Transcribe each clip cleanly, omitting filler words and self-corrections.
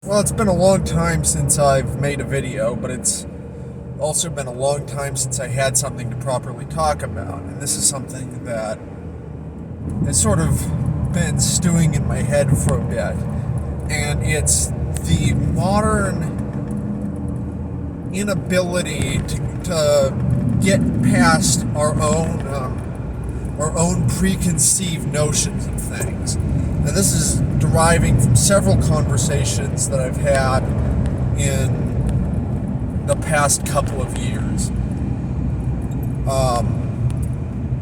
Well, it's been a long time since I've made a video, but it's also been a long time since I had something to properly talk about. And this is something that has sort of been stewing in my head for a bit. And it's the modern inability to get past our own preconceived notions of things. Now, this is deriving from several conversations that I've had in the past couple of years.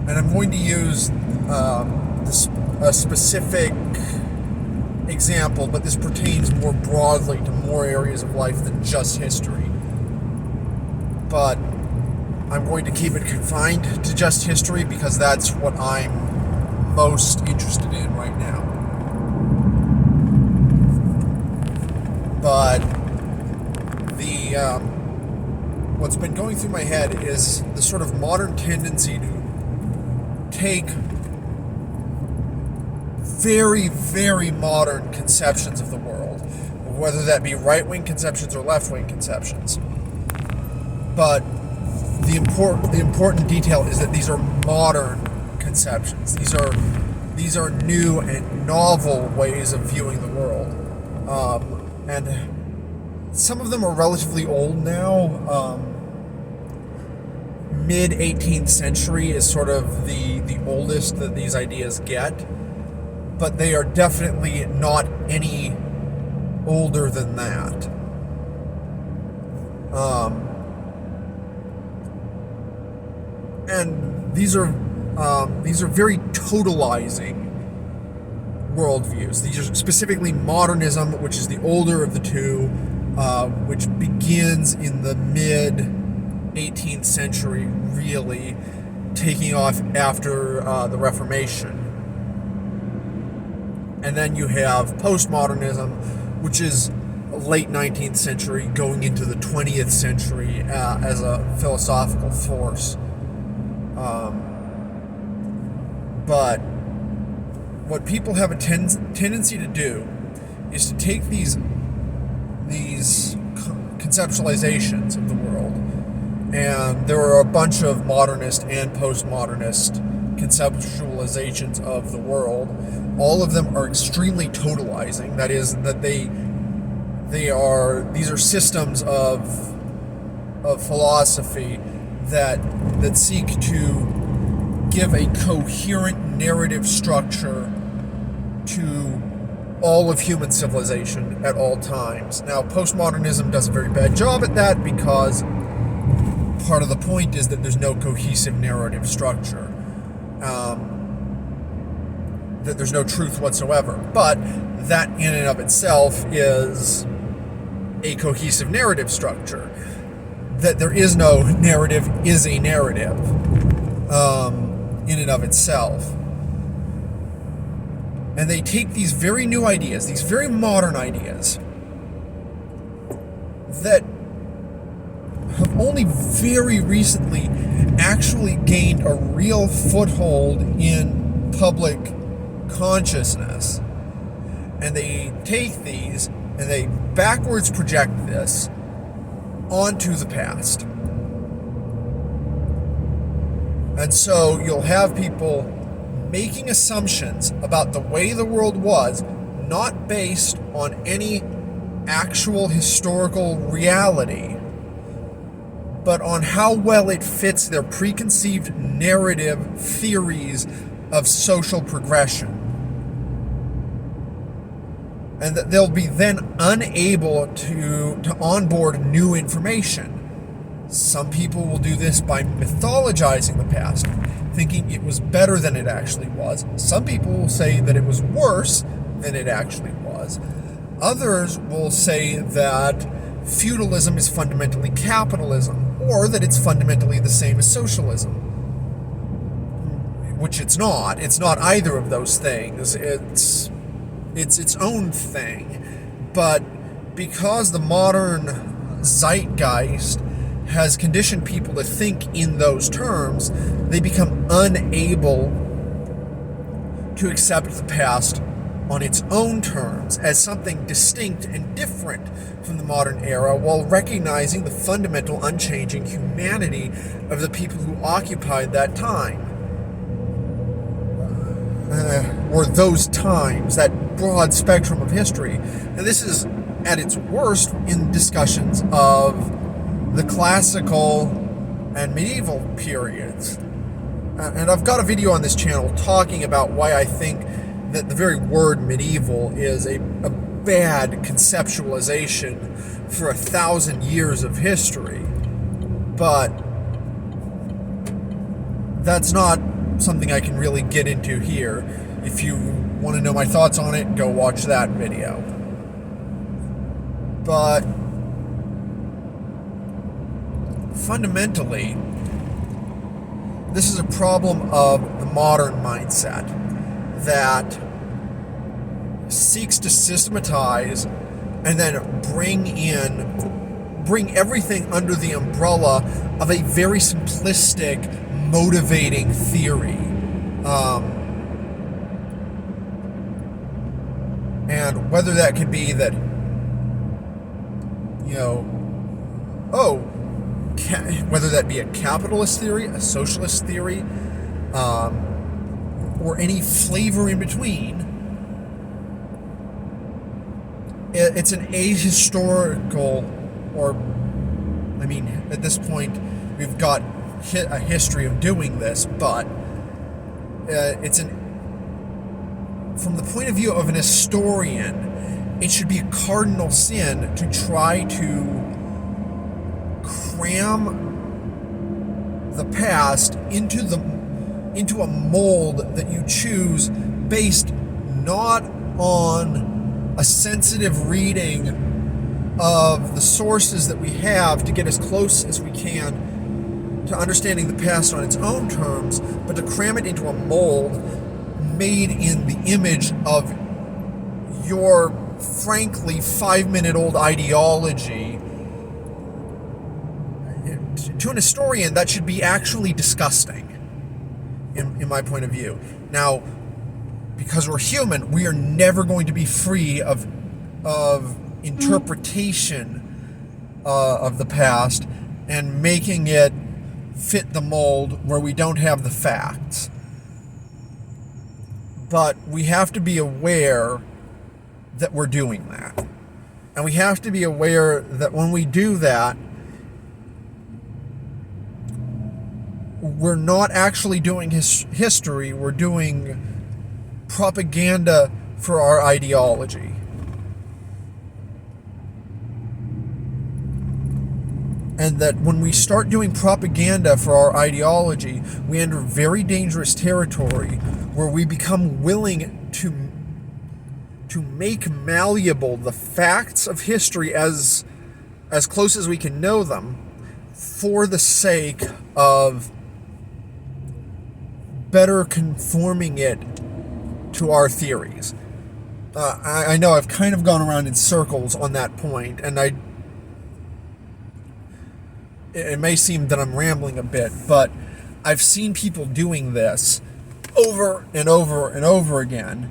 And I'm going to use a specific example, but this pertains more broadly to more areas of life than just history. But I'm going to keep it confined to just history because that's what I'm most interested in right now. But what's been going through my head is the sort of modern tendency to take very, very modern conceptions of the world, whether that be right-wing conceptions or left-wing conceptions. But the important detail is that these are modern conceptions. These are new and novel ways of viewing the world. And some of them are relatively old now. Mid 18th century is sort of the oldest that these ideas get, but they are definitely not any older than that. And these are very totalizing worldviews. These are specifically modernism, which is the older of the two, which begins in the mid 18th century, really taking off after the Reformation. And then you have postmodernism, which is late 19th century going into the 20th century as a philosophical force. But what people have a tendency to do is to take these conceptualizations of the world, and there are a bunch of modernist and postmodernist conceptualizations of the world. All of them are extremely totalizing. That is, that these are systems of philosophy that seek to give a coherent narrative structure to all of human civilization at all times. Now, postmodernism does a very bad job at that because part of the point is that there's no cohesive narrative structure, that there's no truth whatsoever. But that in and of itself is a cohesive narrative structure. That there is no narrative is a narrative in and of itself. And they take these very new ideas, these very modern ideas, that have only very recently actually gained a real foothold in public consciousness. And they take these and they backwards project this onto the past. And so you'll have people making assumptions about the way the world was, not based on any actual historical reality, but on how well it fits their preconceived narrative theories of social progression. And that they'll be then unable to onboard new information. Some people will do this by mythologizing the past, thinking it was better than it actually was. Some people will say that it was worse than it actually was. Others will say that feudalism is fundamentally capitalism, or that it's fundamentally the same as socialism. Which it's not. It's not either of those things. It's its own thing. But because the modern zeitgeist has conditioned people to think in those terms, they become unable to accept the past on its own terms as something distinct and different from the modern era, while recognizing the fundamental unchanging humanity of the people who occupied that time. Or those times, that broad spectrum of history. And this is at its worst in discussions of the classical and medieval periods. And I've got a video on this channel talking about why I think that the very word medieval is a bad conceptualization for 1,000 years of history. But that's not something I can really get into here. If you want to know my thoughts on it, go watch that video. But fundamentally, this is a problem of the modern mindset that seeks to systematize and then bring everything under the umbrella of a very simplistic, motivating theory. And whether that could be that, whether that be a capitalist theory, a socialist theory, or any flavor in between, it's an ahistorical, at this point, we've got a history of doing this, but from the point of view of an historian, it should be a cardinal sin to try to cram the past into a mold that you choose based not on a sensitive reading of the sources that we have to get as close as we can to understanding the past on its own terms, but to cram it into a mold made in the image of your frankly 5-minute-old ideology. To an historian, that should be actually disgusting, in my point of view. Now, because we're human, we are never going to be free of interpretation of the past and making it fit the mold where we don't have the facts. But we have to be aware that we're doing that. And we have to be aware that when we do that, we're not actually doing history, we're doing propaganda for our ideology. And that when we start doing propaganda for our ideology, we enter very dangerous territory where we become willing to make malleable the facts of history as close as we can know them for the sake of better conforming it to our theories. I know I've kind of gone around in circles on that point, and it may seem that I'm rambling a bit, but I've seen people doing this over and over and over again.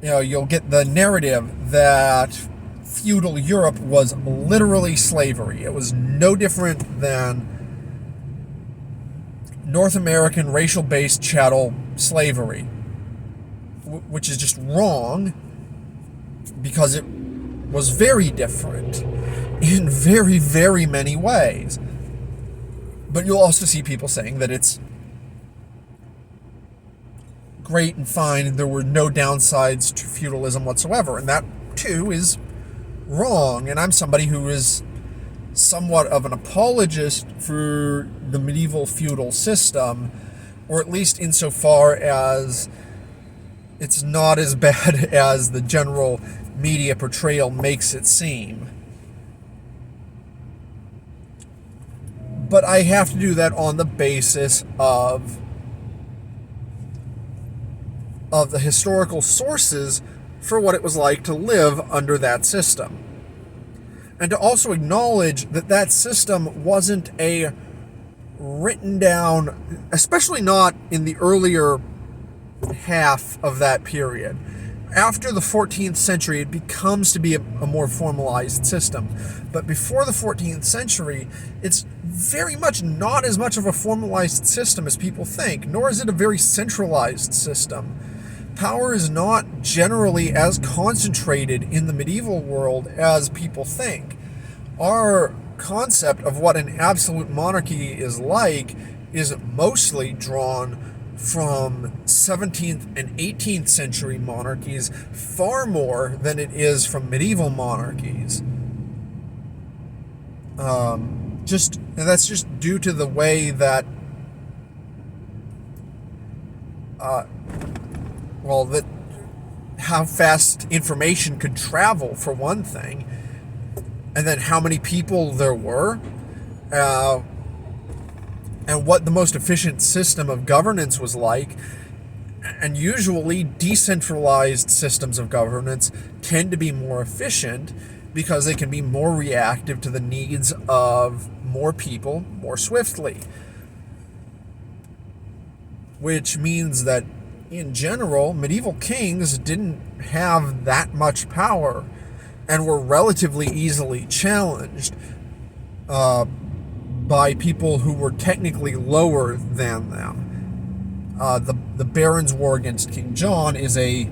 You'll get the narrative that feudal Europe was literally slavery. It was no different than North American racial-based chattel slavery, which is just wrong because it was very different in very, very many ways. But you'll also see people saying that it's great and fine and there were no downsides to feudalism whatsoever, and that too is wrong. And I'm somebody who is somewhat of an apologist for the medieval feudal system, or at least insofar as it's not as bad as the general media portrayal makes it seem. But I have to do that on the basis of the historical sources for what it was like to live under that system. And to also acknowledge that that system wasn't a written down, especially not in the earlier half of that period. After the 14th century, it becomes to be a more formalized system. But before the 14th century, it's very much not as much of a formalized system as people think, nor is it a very centralized system. Power is not generally as concentrated in the medieval world as people think. Our concept of what an absolute monarchy is like is mostly drawn from 17th and 18th century monarchies far more than it is from medieval monarchies. And that's just due to the way that how fast information could travel, for one thing, and then how many people there were, and what the most efficient system of governance was like. And usually decentralized systems of governance tend to be more efficient because they can be more reactive to the needs of more people more swiftly. Which means that, in general, medieval kings didn't have that much power and were relatively easily challenged by people who were technically lower than them. The Barons' War against King John is I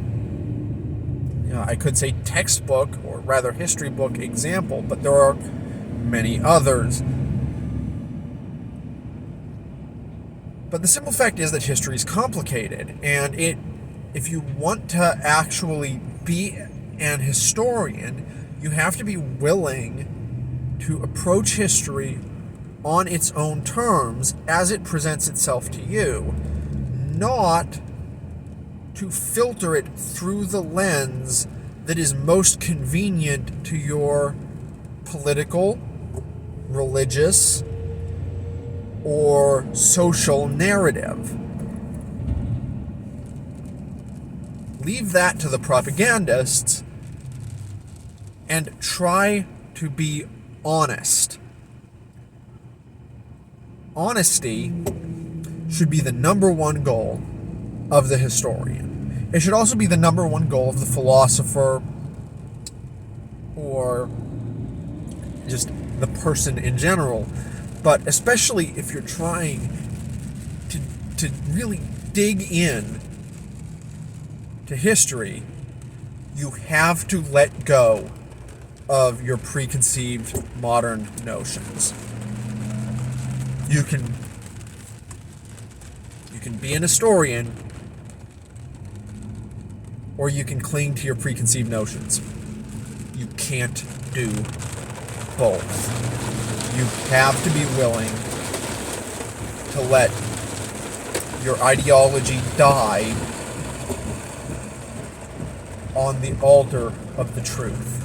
could say textbook, or rather history book example, but there are many others. But the simple fact is that history is complicated, and if you want to actually be an historian, you have to be willing to approach history on its own terms as it presents itself to you, not to filter it through the lens that is most convenient to your political, religious, or social narrative. Leave that to the propagandists and try to be honest. Honesty should be the number one goal of the historian. It should also be the number one goal of the philosopher, or just the person in general. But especially if you're trying to really dig in to history, you have to let go of your preconceived modern notions. You can be an historian, or you can cling to your preconceived notions. You can't do both. You have to be willing to let your ideology die on the altar of the truth.